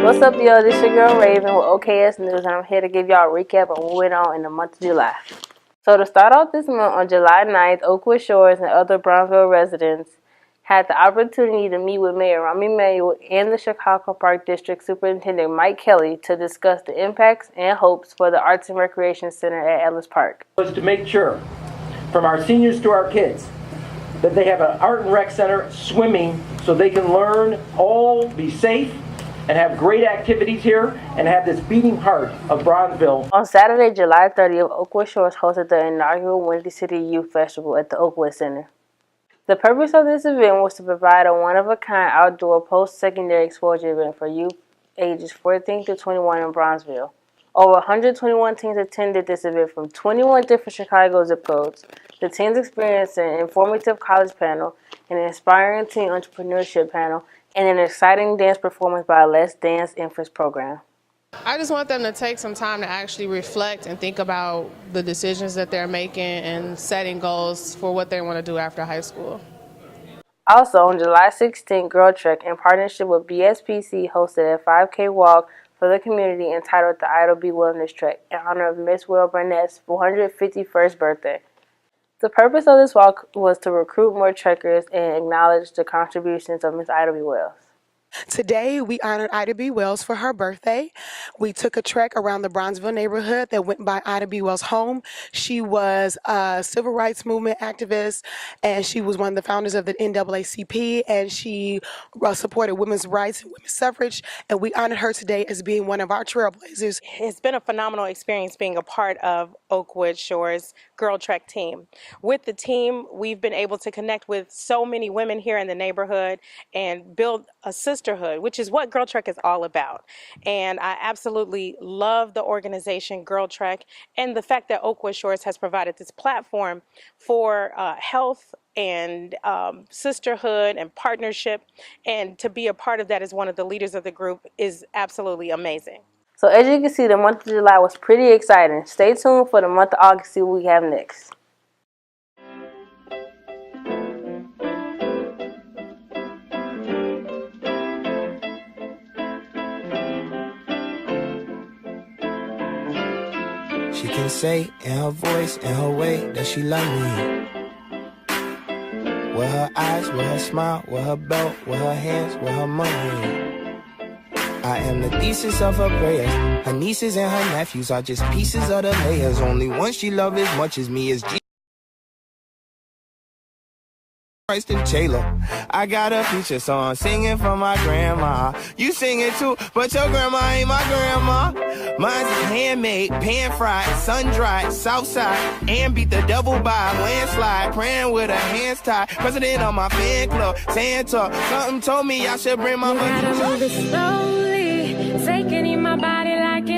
What's up, y'all? This your girl Raven with OKS News, and I'm here to give y'all a recap of what went on in the month of July. So to start off this month, on July 9th, Oakwood Shores and other Brownsville residents had the opportunity to meet with Mayor Rahm Emanuel and the Chicago Park District Superintendent Mike Kelly to discuss the impacts and hopes for the Arts and Recreation Center at Ellis Park. Was to make sure, from our seniors to our kids, that they have an art and rec center swimming so they can learn, all be safe, and have great activities here, and have this beating heart of Bronzeville. On Saturday, July 30th, Oakwood Shores hosted the inaugural Windy City Youth Festival at the Oakwood Center. The purpose of this event was to provide a one-of-a-kind outdoor post-secondary exposure event for youth ages 14 to 21 in Bronzeville. Over 121 teens attended this event from 21 different Chicago zip codes. The teens experienced an informative college panel, an inspiring teen entrepreneurship panel, and an exciting dance performance by a Let's Dance Infants program. I just want them to take some time to actually reflect and think about the decisions that they're making and setting goals for what they want to do after high school. Also, on July 16th, Girl Trek, in partnership with BSPC, hosted a 5K walk for the community entitled the Ida B. Wellness Trek in honor of Miss Will Burnett's 451st birthday. The purpose of this walk was to recruit more trekkers and acknowledge the contributions of Miss Ida B. Wells. Today, we honored Ida B. Wells for her birthday. We took a trek around the Bronzeville neighborhood that went by Ida B. Wells' home. She was a civil rights movement activist, and she was one of the founders of the NAACP, and she supported women's rights and women's suffrage, and we honored her today as being one of our trailblazers. It's been a phenomenal experience being a part of Oakwood Shores Girl Trek team. With the team, we've been able to connect with so many women here in the neighborhood and build a sisterhood, which is what Girl Trek is all about. And I absolutely love the organization Girl Trek and the fact that Oakwood Shores has provided this platform for health and sisterhood and partnership, and to be a part of that as one of the leaders of the group is absolutely amazing. So as you can see, the month of July was pretty exciting. Stay tuned for the month of August to see what we have next. She can say in her voice, in her way, that she love me. With her eyes, with her smile, with her belt, with her hands, with her money. I am the thesis of her prayers. Her nieces and her nephews are just pieces of the layers. Only one she loves as much as me is Christ and Taylor. I got a feature song singing for my grandma. You sing it too, but your grandma ain't my grandma. Mine's handmade, pan-fried, sun-dried, southside, and beat the devil by a landslide. Praying with her hands tied. President of my fan club, Santa. Something told me I should bring my move it slowly, taking in my body like it